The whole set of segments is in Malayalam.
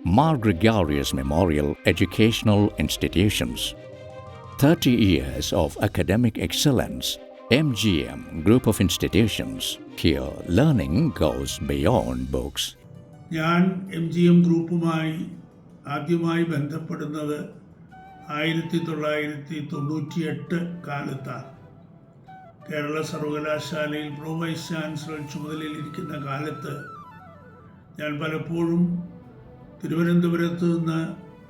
Mar Gregorius Memorial Educational Institutions. 30 years of academic excellence. MGM Group of Institutions. Here, learning goes beyond books. ഞാൻ MGM ഗ്രൂപ്പുമായി ആദ്യമായി ബന്ധപ്പെടുന്നത് 1998 കാലത്താണ്. കേരള സർവകലാശാലയിൽ പ്രോ വൈസ് ചാൻസലർ ചുമതലയിലിരിക്കുന്ന കാലത്ത് ഞാൻ പലപ്പോഴും തിരുവനന്തപുരത്ത് നിന്ന്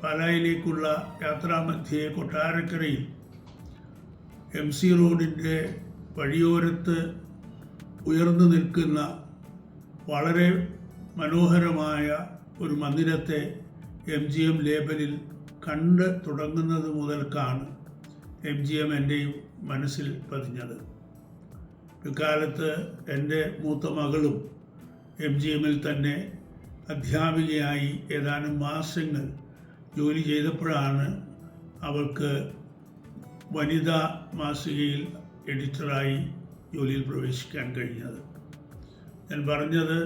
പാലായിലേക്കുള്ള യാത്രാമധ്യേ കൊട്ടാരക്കരയിൽ MC റോഡിൻ്റെ വഴിയോരത്ത് ഉയർന്നു നിൽക്കുന്ന വളരെ മനോഹരമായ ഒരു മന്ദിരത്തെ MGM ലേബലിൽ കണ്ട് തുടങ്ങുന്നത് മുതൽക്കാണ് MGM എൻ്റെയും മനസ്സിൽ പതിഞ്ഞത്. പിൽക്കാലത്ത് എൻ്റെ മൂത്ത മകളും MGMൽ തന്നെ അധ്യാപികയായി ഏതാനും മാസങ്ങൾ ജോലി ചെയ്തപ്പോഴാണ് അവൾക്ക് വനിതാ മാസികയിൽ എഡിറ്ററായി ജോലിയിൽ പ്രവേശിക്കാൻ കഴിഞ്ഞത്. ഞാൻ പറഞ്ഞത്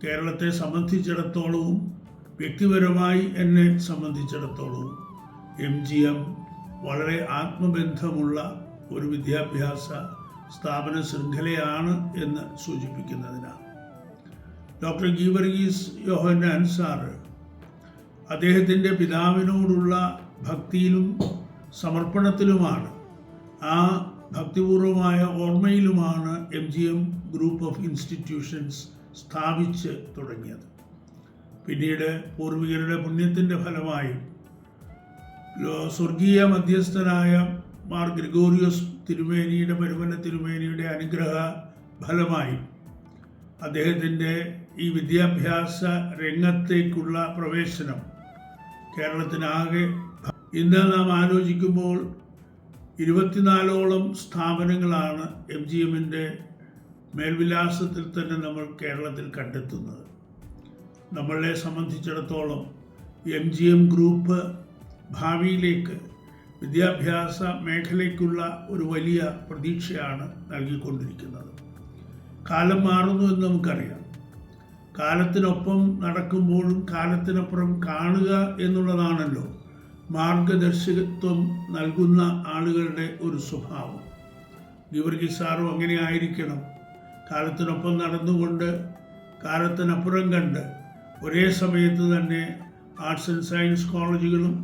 കേരളത്തെ സംബന്ധിച്ചിടത്തോളവും വ്യക്തിപരമായി എന്നെ സംബന്ധിച്ചിടത്തോളവും MGM വളരെ ആത്മബന്ധമുള്ള ഒരു വിദ്യാഭ്യാസ സ്ഥാപന ശൃംഖലയാണ് എന്ന് സൂചിപ്പിക്കുന്നതിനാണ്. ഡോക്ടർ ഗീവർഗീസ് യോഹന്നാൻ സാറ് അദ്ദേഹത്തിൻ്റെ പിതാവിനോടുള്ള ഭക്തിയിലും സമർപ്പണത്തിലുമാണ്, ആ ഭക്തിപൂർവമായ ഓർമ്മയിലുമാണ് MGM ഗ്രൂപ്പ് ഓഫ് ഇൻസ്റ്റിറ്റ്യൂഷൻസ് സ്ഥാപിച്ച് തുടങ്ങിയത്. പിന്നീട് പൂർവികരുടെ പുണ്യത്തിൻ്റെ ഫലമായി സ്വർഗീയ മധ്യസ്ഥനായ മാർ ഗ്രിഗോറിയോസ് തിരുമേനിയുടെ പരുമന തിരുമേനിയുടെ അനുഗ്രഹ ഫലമായി അദ്ദേഹത്തിൻ്റെ ഈ വിദ്യാഭ്യാസ രംഗത്തേക്കുള്ള പ്രവേശനം കേരളത്തിനാകെ ഇന്ന് നാം ആലോചിക്കുമ്പോൾ 24ഓളം സ്ഥാപനങ്ങളാണ് MGMൻ്റെ മേൽവിലാസത്തിൽ തന്നെ നമ്മൾ കേരളത്തിൽ കണ്ടെത്തുന്നത്. നമ്മളെ സംബന്ധിച്ചിടത്തോളം MGM ഗ്രൂപ്പ് ഭാവിയിലേക്ക് വിദ്യാഭ്യാസ മേഖലയ്ക്കുള്ള ഒരു വലിയ പ്രതീക്ഷയാണ് നൽകിക്കൊണ്ടിരിക്കുന്നത്. കാലം മാറുന്നു എന്ന് നമുക്കറിയാം. കാലത്തിനൊപ്പം നടക്കുമ്പോഴും കാലത്തിനപ്പുറം കാണുക എന്നുള്ളതാണല്ലോ മാർഗദർശകത്വം നൽകുന്ന ആളുകളുടെ ഒരു സ്വഭാവം. ഗീവർഗീസ് സാറും അങ്ങനെ ആയിരിക്കണം. കാലത്തിനൊപ്പം നടന്നുകൊണ്ട് കാലത്തിനപ്പുറം കണ്ട് ഒരേ സമയത്ത് തന്നെ ആർട്സ് ആൻഡ് സയൻസ് കോളേജുകളും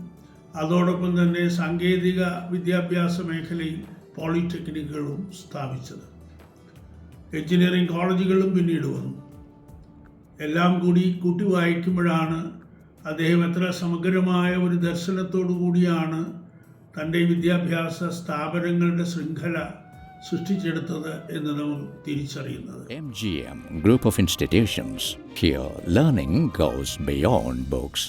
അതോടൊപ്പം തന്നെ സാങ്കേതിക വിദ്യാഭ്യാസ മേഖലയിൽ പോളിടെക്നിക്കുകളും സ്ഥാപിച്ചത്. എഞ്ചിനീയറിംഗ് കോളേജുകളും പിന്നീട് വന്നു. എല്ലാം കൂടി കൂട്ടി വായിക്കുമ്പോഴാണ് അദ്ദേഹം എത്ര സമഗ്രമായ ഒരു ദർശനത്തോടു കൂടിയാണ് തൻ്റെ വിദ്യാഭ്യാസ സ്ഥാപനങ്ങളുടെ ശൃംഖല സൃഷ്ടിച്ചെടുത്തത് എന്ന് നമ്മൾ തിരിച്ചറിയുന്നത്. MGM Group of Institutions. Here, learning goes beyond books.